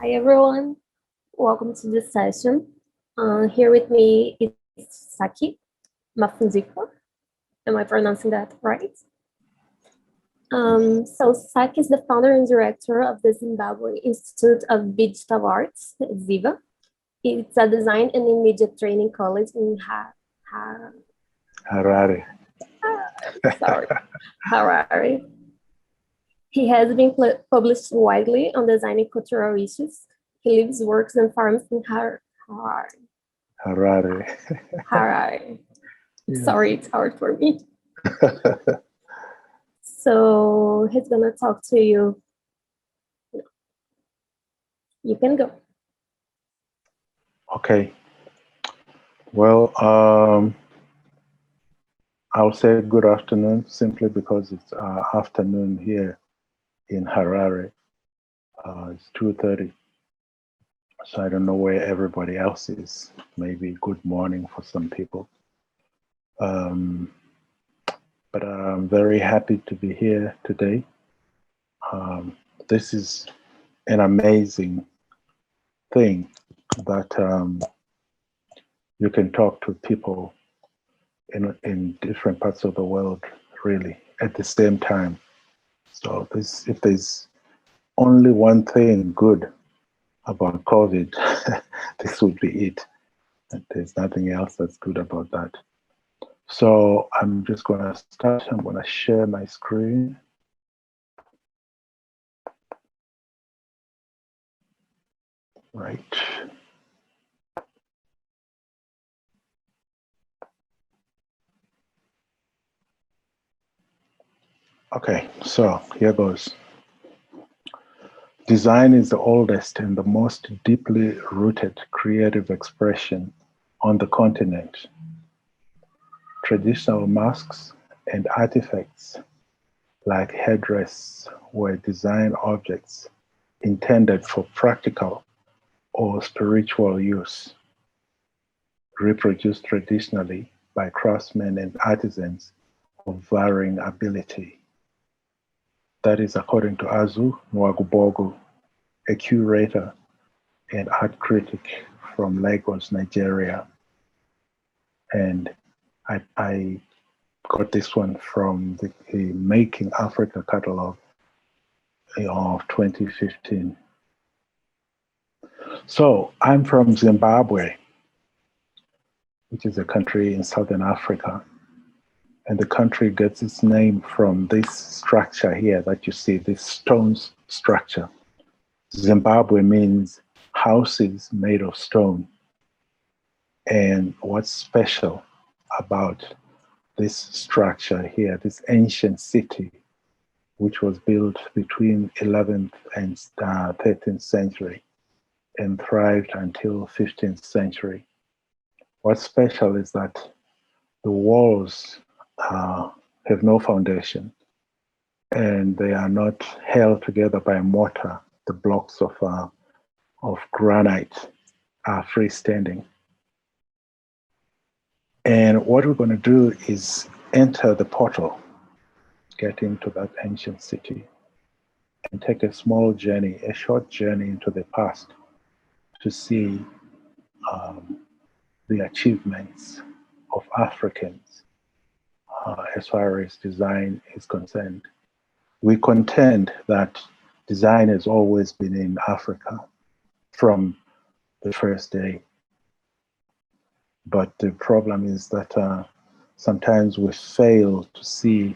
Hi everyone, welcome to this session. Here with me is Saki Mafunziko. Am I pronouncing that right? So Saki is the founder and director of the Zimbabwe Institute of Digital Arts, ZIVA. It's a design and media training college in Harare. sorry, Harare. He has been published widely on designing cultural issues. He lives, works, and farms in Harare. Harare. Yeah. Sorry, it's hard for me. So he's gonna talk to you. You can go. Okay. Well, I'll say good afternoon simply because it's afternoon here in Harare. It's 2:30. So I don't know where everybody else is. Maybe good morning for some people. But I'm very happy to be here today. This is an amazing thing that you can talk to people in different parts of the world, really, at the same time. So if there's only one thing good about COVID, this would be it. And there's nothing else that's good about that. So I'm just going to start. I'm going to share my screen. Right. Okay, so here goes. Design is the oldest and the most deeply rooted creative expression on the continent. Traditional masks and artifacts like headdresses were design objects intended for practical or spiritual use, reproduced traditionally by craftsmen and artisans of varying ability. That is according to Azu Nwagubogu, a curator and art critic from Lagos, Nigeria. And I got this one from the Making Africa catalog of 2015. So I'm from Zimbabwe, which is a country in Southern Africa. And the country gets its name from this structure here that you see, this stone structure. Zimbabwe means houses made of stone. And what's special about this structure here, this ancient city, which was built between 11th and 13th century and thrived until 15th century. What's special is that the walls have no foundation and they are not held together by mortar. The blocks of granite are freestanding. And what we're going to do is enter the portal, get into that ancient city, and take a small journey, a short journey into the past to see the achievements of Africans as far as design is concerned. We contend that design has always been in Africa from the first day. But the problem is that sometimes we fail to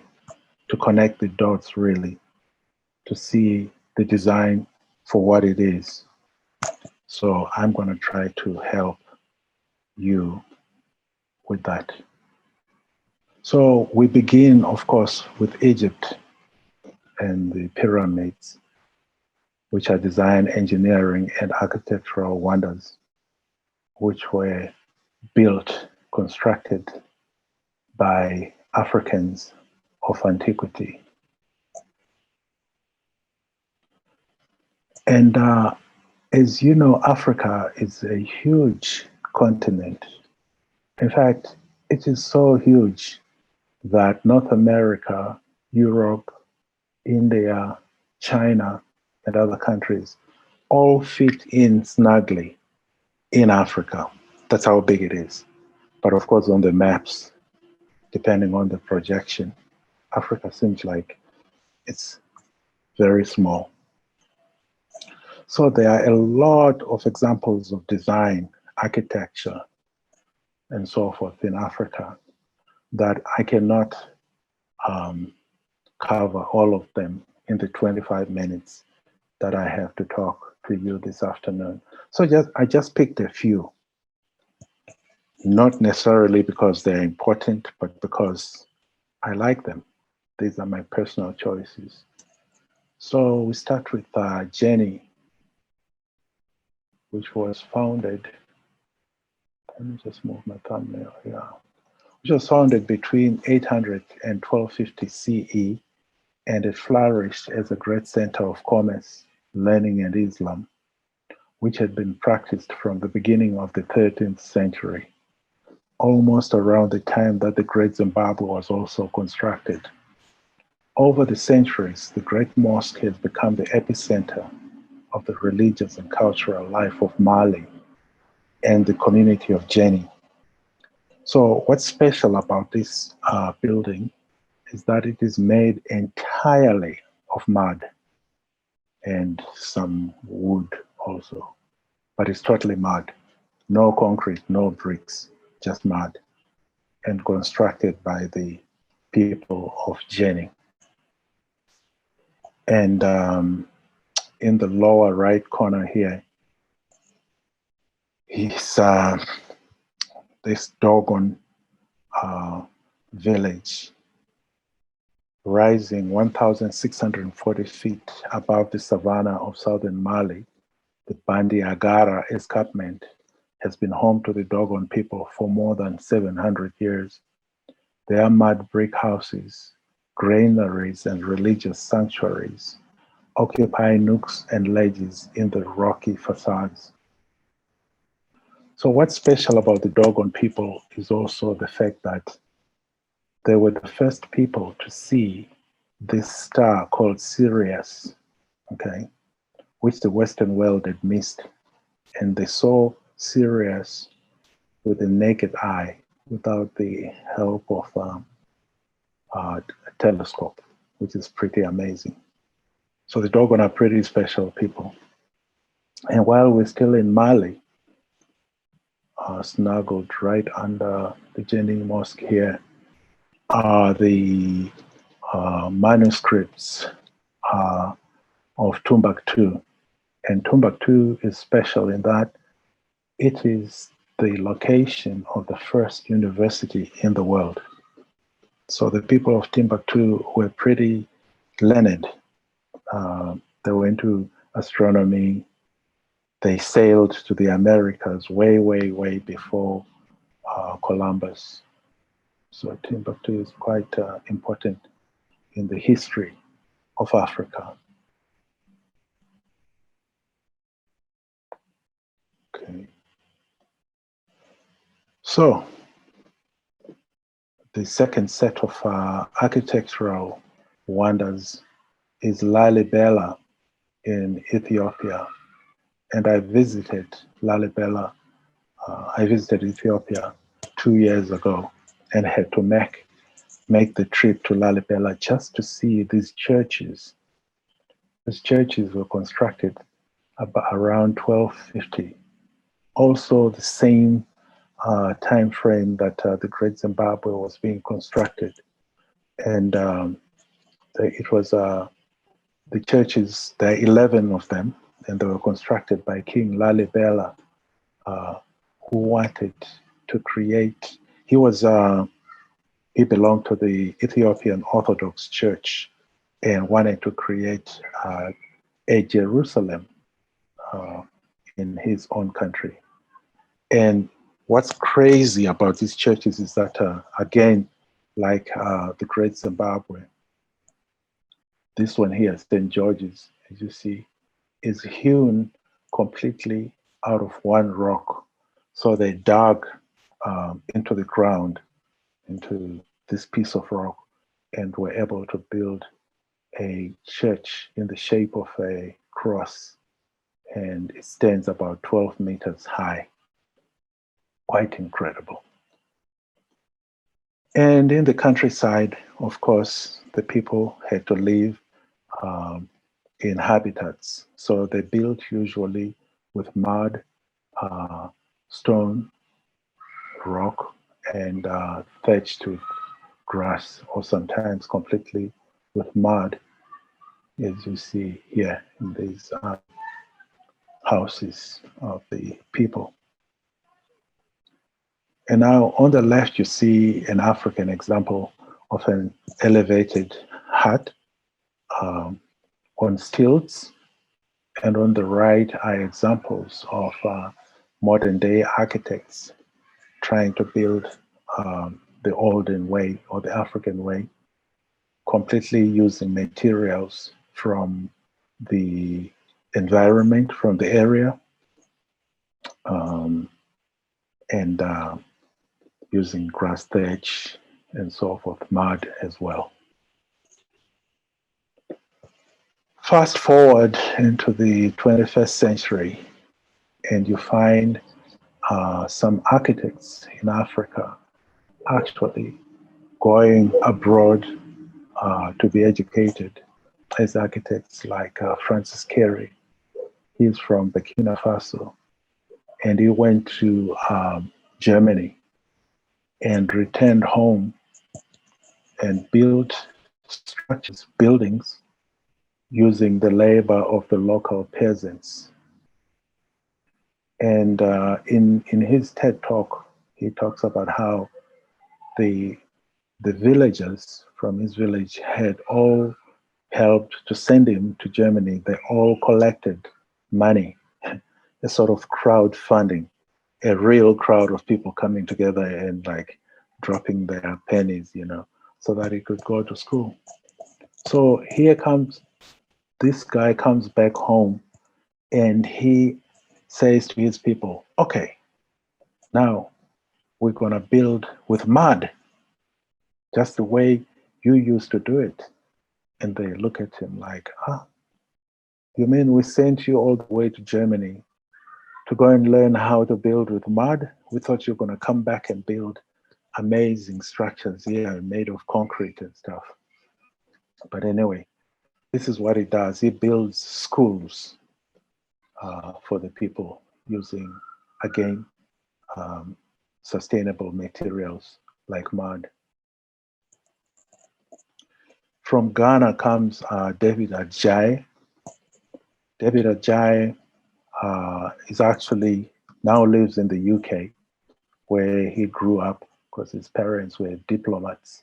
connect the dots really, to see the design for what it is. So I'm going to try to help you with that. So we begin, of course, with Egypt and the pyramids, which are design, engineering, and architectural wonders, which were built, constructed by Africans of antiquity. And as you know, Africa is a huge continent. In fact, it is so huge that North America, Europe, India, China, and other countries all fit in snugly in Africa. That's how big it is. But of course, on the maps, depending on the projection, Africa seems like it's very small. So there are a lot of examples of design, architecture, and so forth in Africa that I cannot cover all of them in the 25 minutes that I have to talk to you this afternoon. So I just picked a few, not necessarily because they're important, but because I like them. These are my personal choices. So we start with Jenny, which was founded, let me just move my thumbnail here, which was founded between 800 and 1250 CE, and it flourished as a great center of commerce, learning, and Islam, which had been practiced from the beginning of the 13th century, almost around the time that the Great Zimbabwe was also constructed. Over the centuries, the Great Mosque has become the epicenter of the religious and cultural life of Mali and the community of Jenny. So what's special about this building is that it is made entirely of mud and some wood also, but it's totally mud, no concrete, no bricks, just mud, and constructed by the people of Jenny. And in the lower right corner here is this Dogon village, rising 1,640 feet above the savanna of southern Mali. The Bandi Agara escarpment has been home to the Dogon people for more than 700 years. Their mud brick houses, granaries, and religious sanctuaries occupy nooks and ledges in the rocky facades. So what's special about the Dogon people is also the fact that they were the first people to see this star called Sirius, okay, which the Western world had missed. And they saw Sirius with the naked eye without the help of a telescope, which is pretty amazing. So the Dogon are pretty special people. And while we're still in Mali, snuggled right under the Jenny Mosque here, are the manuscripts of Timbuktu. And Timbuktu is special in that it is the location of the first university in the world. So the people of Timbuktu were pretty learned. They were into astronomy. They sailed to the Americas way, way, way before Columbus. So Timbuktu is quite important in the history of Africa. Okay. So the second set of architectural wonders is Lalibela in Ethiopia. And I visited Lalibela. I visited Ethiopia 2 years ago and had to make the trip to Lalibela just to see these churches. These churches were constructed around 1250. Also the same time frame that the Great Zimbabwe was being constructed. And it was the churches, there are 11 of them, and they were constructed by King Lalibela, who wanted to create, he belonged to the Ethiopian Orthodox Church and wanted to create a Jerusalem in his own country. And what's crazy about these churches is that, again, like the Great Zimbabwe, this one here, St. George's, as you see, is hewn completely out of one rock. So they dug into the ground, into this piece of rock, and were able to build a church in the shape of a cross. and it stands about 12 meters high. Quite incredible. And in the countryside, of course, the people had to live in habitats. So they built usually with mud, stone, rock, and thatched with grass, or sometimes completely with mud, as you see here in these houses of the people. And now on the left, you see an African example of an elevated hut on stilts. And on the right are examples of modern day architects trying to build the olden way or the African way, completely using materials from the environment, from the area, and using grass thatch and so forth, mud as well. Fast forward into the 21st century, and you find some architects in Africa actually going abroad to be educated as architects, like Francis Carey. He's from Burkina Faso, and he went to Germany and returned home and built structures, buildings, using the labor of the local peasants. And in his TED talk, he talks about how the villagers from his village had all helped to send him to Germany. They all collected money, a sort of crowdfunding, a real crowd of people coming together and like dropping their pennies, you know, so that he could go to school. So here comes, this guy comes back home and he says to his people, okay, now we're gonna build with mud, just the way you used to do it. And they look at him like, you mean we sent you all the way to Germany to go and learn how to build with mud? We thought you were gonna come back and build amazing structures here made of concrete and stuff. But anyway, this is what he does. He builds schools for the people using, again, sustainable materials like mud. From Ghana comes David Adjaye. David Adjaye is actually now lives in the UK, where he grew up because his parents were diplomats.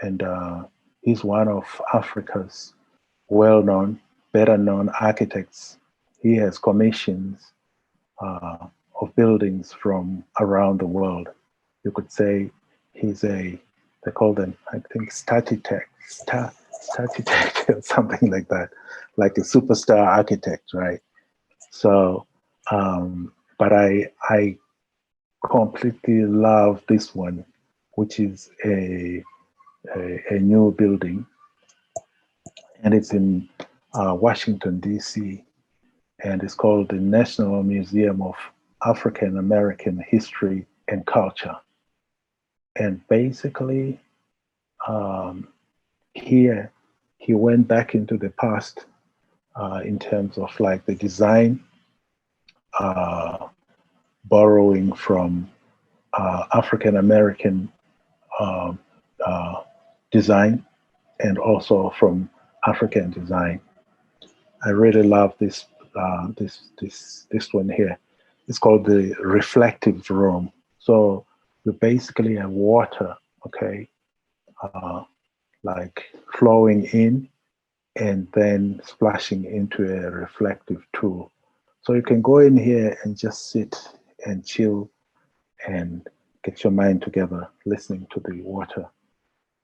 And he's one of Africa's well-known, better-known architects. He has commissions of buildings from around the world. You could say he's they call them, I think, statitech or something like that, like a superstar architect, right? So, but I completely love this one, which is a new building, and it's in Washington, D.C., and it's called the National Museum of African American History and Culture. And basically, here he went back into the past in terms of like the design, borrowing from African American design, and also from African design. I really love this this one here. It's called the reflective room. So you basically have water, okay, like flowing in and then splashing into a reflective tool. So you can go in here and just sit and chill and get your mind together, listening to the water,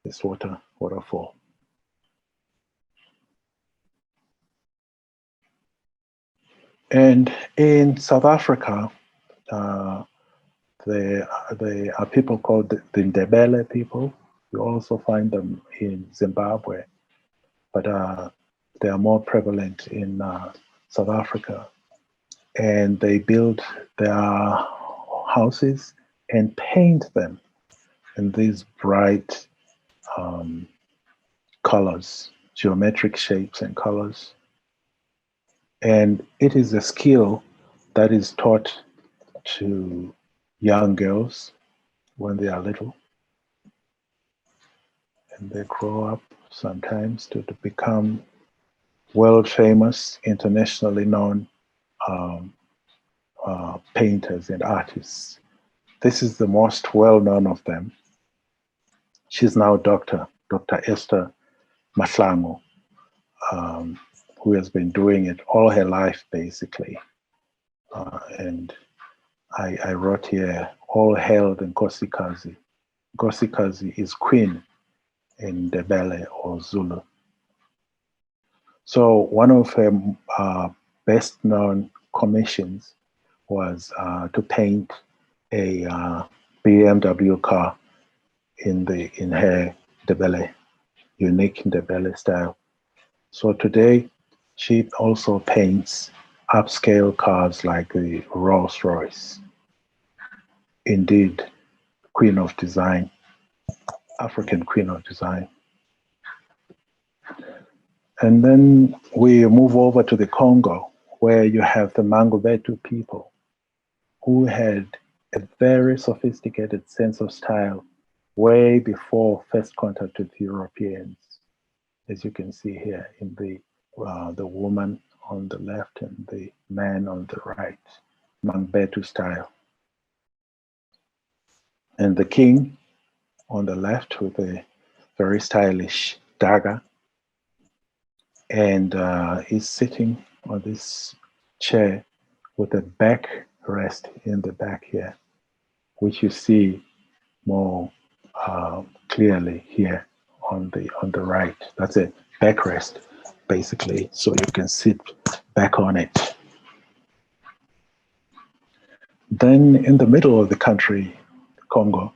this waterfall. And in South Africa, there are people called the Ndebele people. You also find them in Zimbabwe, but they are more prevalent in South Africa. and they build their houses and paint them in these bright colors, geometric shapes and colors. And it is a skill that is taught to young girls when they are little. And they grow up sometimes to become world famous, internationally known painters and artists. This is the most well known of them. She's now Dr. Esther Mahlangu, who has been doing it all her life, basically. And I wrote here, all hail the Nkosikazi. Nkosikazi is queen in Ndebele or Zulu. So one of her best known commissions was to paint a BMW car in her Ndebele, unique Ndebele style. So today she also paints upscale cars like the Rolls Royce. Indeed, queen of design, African queen of design. And then we move over to the Congo, where you have the Mangobetu people, who had a very sophisticated sense of style way before first contact with Europeans, as you can see here in the woman on the left and the man on the right, Mangbetu style. And the king on the left with a very stylish dagger, and he's sitting on this chair with a back rest in the back here, which you see more clearly here on the right. That's a backrest, basically, so you can sit back on it. Then in the middle of the country, Congo,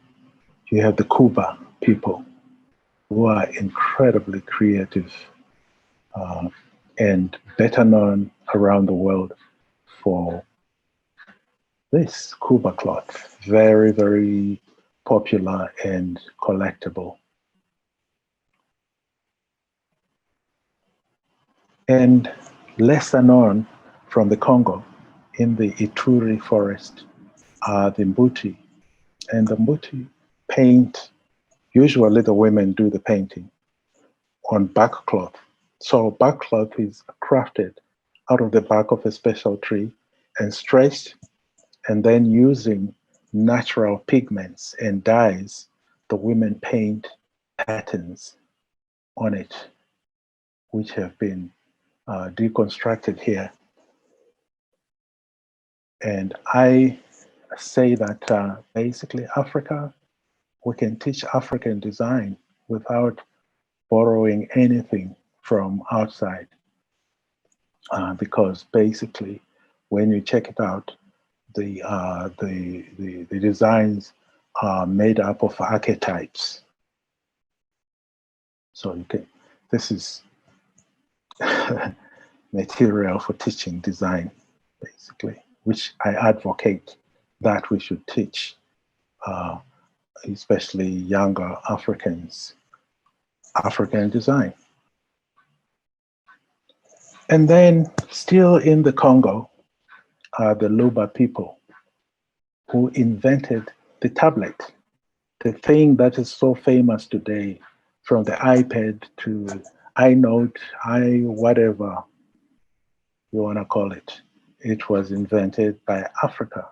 you have the Kuba people, who are incredibly creative and better known around the world for this Kuba cloth. Very, very popular and collectible. And lesser known from the Congo, in the Ituri forest, are the Mbuti. And the Mbuti paint, usually the women do the painting on bark cloth. So bark cloth is crafted out of the bark of a special tree and stretched, and then using natural pigments and dyes, the women paint patterns on it, which have been deconstructed here. And I say that basically Africa, we can teach African design without borrowing anything from outside, because basically when you check it out, the designs are made up of archetypes. So you can, this is material for teaching design, basically, which I advocate that we should teach, especially younger Africans, African design. And then still in the Congo are the Luba people, who invented the tablet, the thing that is so famous today, from the iPad to iNote, whatever you want to call it. It was invented by Africans,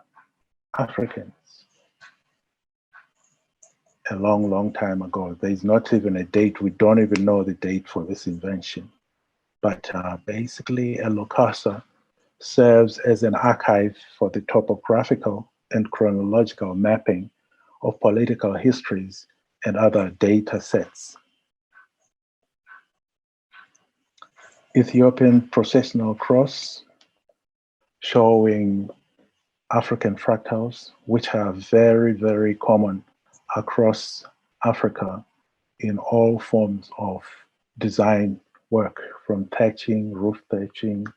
a long, long time ago. There's not even a date. We don't even know the date for this invention. But basically, a Lukasa serves as an archive for the topographical and chronological mapping of political histories and other data sets. Ethiopian processional cross, showing African fractals, which are very, very common across Africa in all forms of design work, from thatching, roof thatching,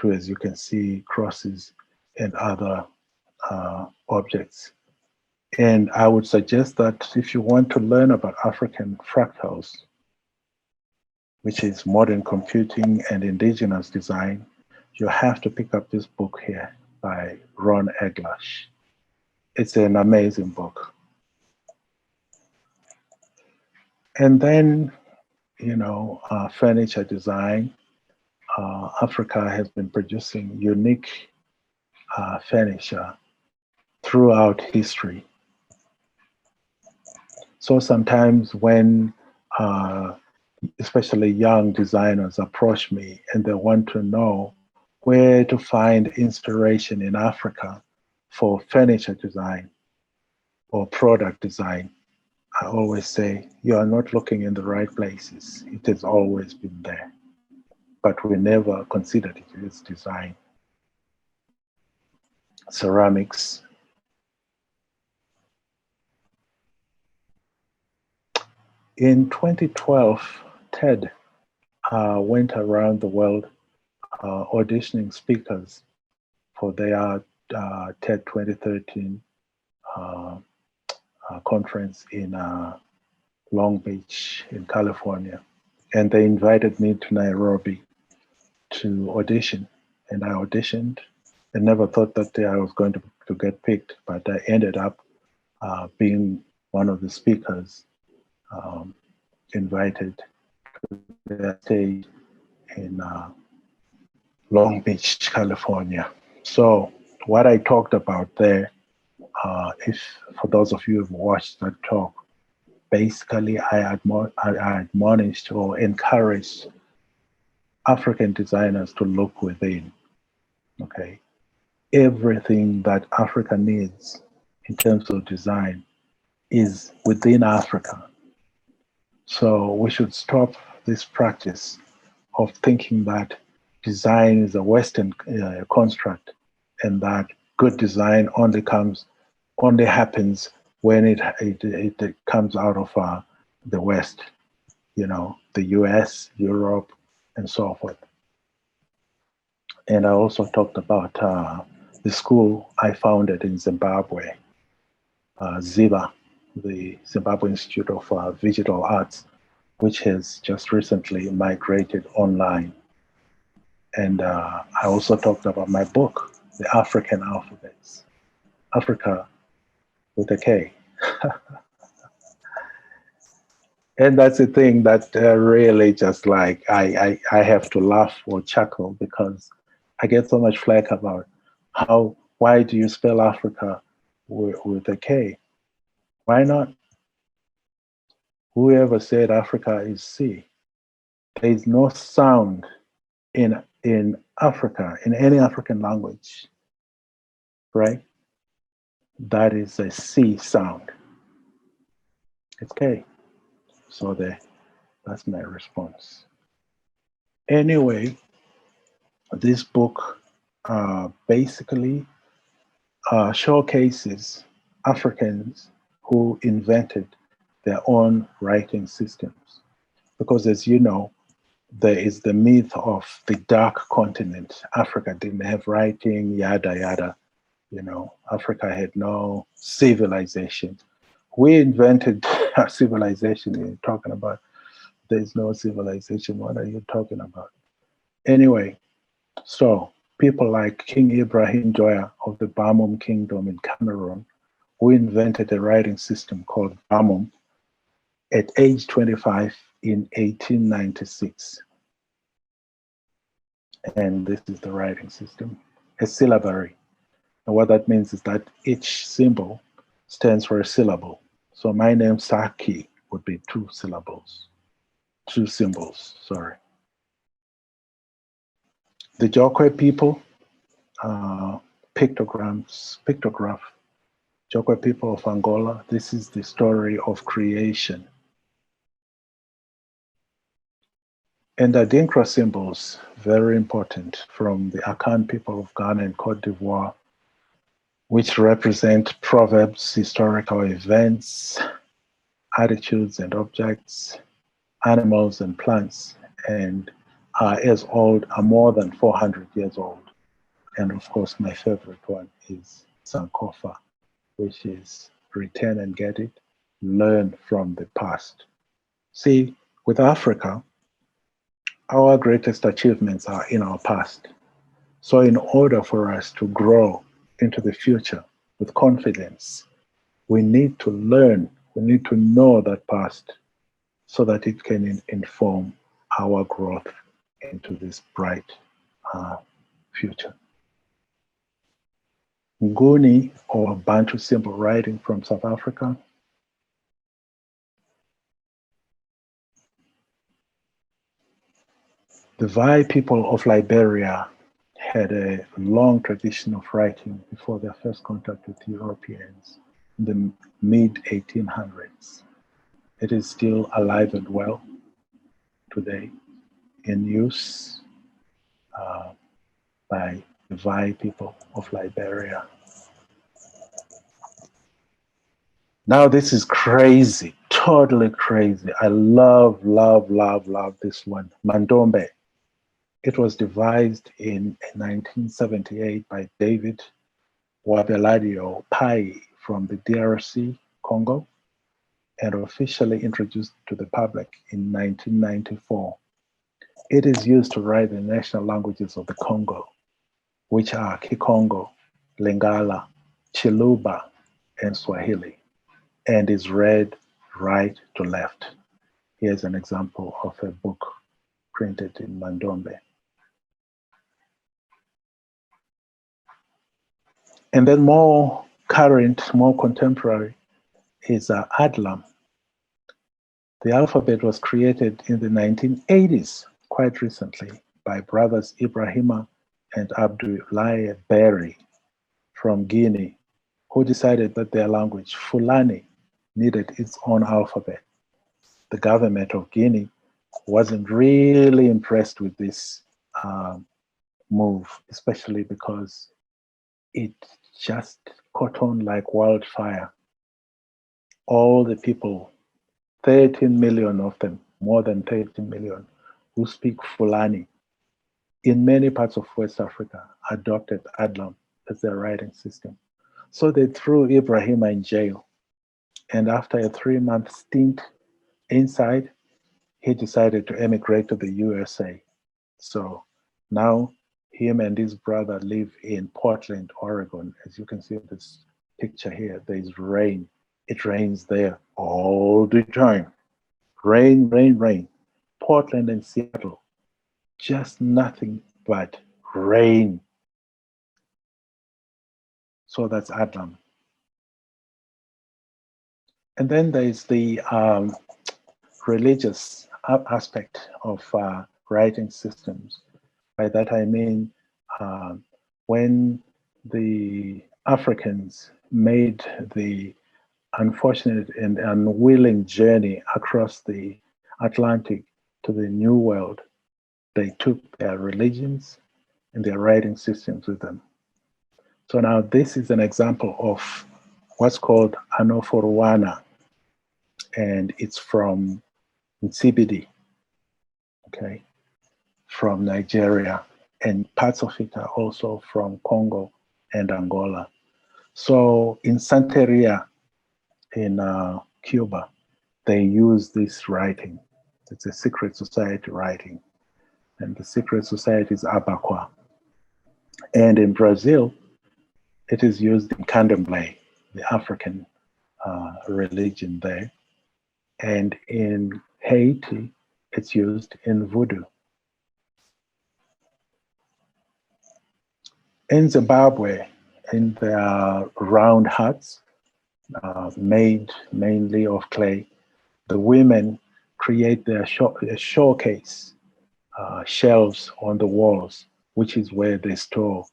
too, as you can see, crosses and other objects. And I would suggest that if you want to learn about African fractals, which is modern computing and indigenous design, you have to pick up this book here by Ron Eglash. It's an amazing book. And then, you know, furniture design. Africa has been producing unique furniture throughout history. So sometimes when especially young designers approach me and they want to know where to find inspiration in Africa for furniture design or product design, I always say, you are not looking in the right places. It has always been there, but we never considered it as design. Ceramics. In 2012, TED went around the world auditioning speakers for their TED 2013 conference in Long Beach in California. And they invited me to Nairobi to audition. And I auditioned and never thought that I was going to get picked, but I ended up being one of the speakers invited to the stage in Long Beach, California. So what I talked about there, if for those of you who've watched that talk, basically I admonished or encouraged African designers to look within, okay? Everything that Africa needs in terms of design is within Africa. So we should stop this practice of thinking that design is a Western construct and that good design only happens when it comes out of the West, you know, the US, Europe, and so forth. And I also talked about the school I founded in Zimbabwe, ZIBA, the Zimbabwe Institute of Visual Arts, which has just recently migrated online. And I also talked about my book, The African Alphabets, Africa with a K. And that's the thing that really just like, I have to laugh or chuckle because I get so much flack about why do you spell Africa with a K? Why not? Whoever said Africa is C? There is no sound in Africa, in any African language, right? That is a C sound. It's K. So that's my response. Anyway, this book basically showcases Africans who invented their own writing systems. Because as you know, there is the myth of the dark continent. Africa didn't have writing, yada, yada. You know, Africa had no civilization. We invented a civilization. You're talking about there's no civilization. What are you talking about? Anyway, so people like King Ibrahim Joya of the Bamum Kingdom in Cameroon, who invented a writing system called Bamum at age 25 in 1896. And this is the writing system, a syllabary. And what that means is that each symbol stands for a syllable. So my name, Saki, would be 2 syllables, 2 symbols, sorry. The Jokwe people, pictograph, Jokwe people of Angola, this is the story of creation. And the Adinkra symbols, very important, from the Akan people of Ghana and Cote d'Ivoire, which represent proverbs, historical events, attitudes and objects, animals and plants, and are as old, are more than 400 years old. And of course, my favorite one is Sankofa, which is return and get it, learn from the past. See, with Africa, our greatest achievements are in our past. So in order for us to grow into the future with confidence, we need to learn, we need to know that past so that it can inform our growth into this bright future. Nguni, or Bantu symbol writing from South Africa. The Vai people of Liberia had a long tradition of writing before their first contact with Europeans in the mid-1800s. It is still alive and well today, in use by the Vai people of Liberia. Now this is crazy, totally crazy. I love this one, Mandombe. It was devised in 1978 by David Wabeladio Pai from the DRC, Congo, and officially introduced to the public in 1994. It is used to write the national languages of the Congo, which are Kikongo, Lingala, Chiluba, and Swahili, and is read right to left. Here's an example of a book printed in Mandombe. And then more current, more contemporary is Adlam. The alphabet was created in the 1980s, quite recently, by brothers Ibrahima and Abdoulaye Berry from Guinea, who decided that their language, Fulani, needed its own alphabet. The government of Guinea wasn't really impressed with this move, especially because it just caught on like wildfire. All the people, 13 million of them, more than 13 million, who speak Fulani in many parts of West Africa adopted Adlam as their writing system. So they threw Ibrahima in jail. And after a 3-month stint inside, he decided to emigrate to the USA. So now him and his brother live in Portland, Oregon. As you can see in this picture here, there's rain. It rains there all the time. Rain, rain, rain. Portland and Seattle, just nothing but rain. So that's Adlam. And then there's the religious aspect of writing systems. By that I mean when the Africans made the unfortunate and unwilling journey across the Atlantic to the New World, they took their religions and their writing systems with them. So now this is an example of what's called Anoforuana, and it's from Nsibidi, okay, from Nigeria, and parts of it are also from Congo and Angola. So in Santeria, in Cuba, they use this writing. It's a secret society writing, and the secret society is Abaca. And in Brazil, it is used in Candomblé, the African religion there. And in Haiti, it's used in Voodoo. In Zimbabwe, in their round huts, made mainly of clay, the women create their showcase, shelves on the walls, which is where they store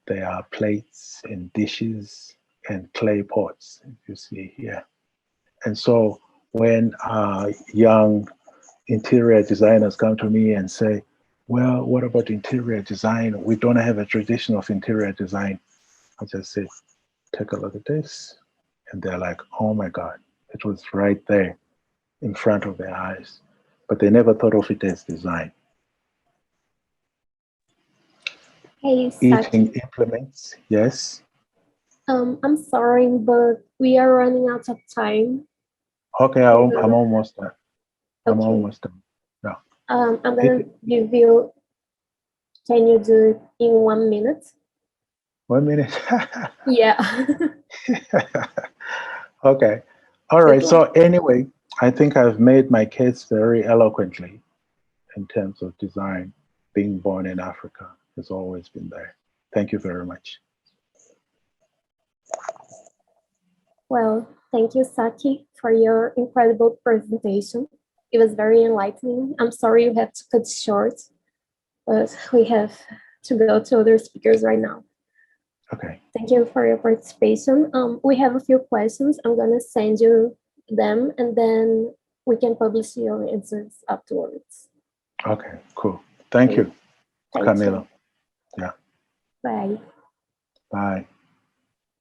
their plates and dishes and clay pots, if you see here. And so when young interior designers come to me and say, well, what about interior design? We don't have a tradition of interior design. I just say, take a look at this. And they're like, oh my God, it was right there in front of their eyes. But they never thought of it as design. Hey, eating Saki. implements. Yes. I'm sorry, but we are running out of time. Okay, We're I'm gonna, almost done. I'm okay. almost done. Yeah. I'm gonna It, give you, can you do it in 1 minute? 1 minute. Yeah. Okay. All Good right. luck. So anyway, I think I've made my case very eloquently in terms of design. Being born in Africa has always been there. Thank you very much. Well, thank you, Saki, for your incredible presentation. It was very enlightening. I'm sorry you have to cut it short, but we have to go to other speakers right now. Okay. Thank you for your participation. We have a few questions. I'm gonna send you them, and then we can publish your answers afterwards. Okay. Cool. Thank Okay. you, Thank Camilo. you. Yeah. Bye. Bye.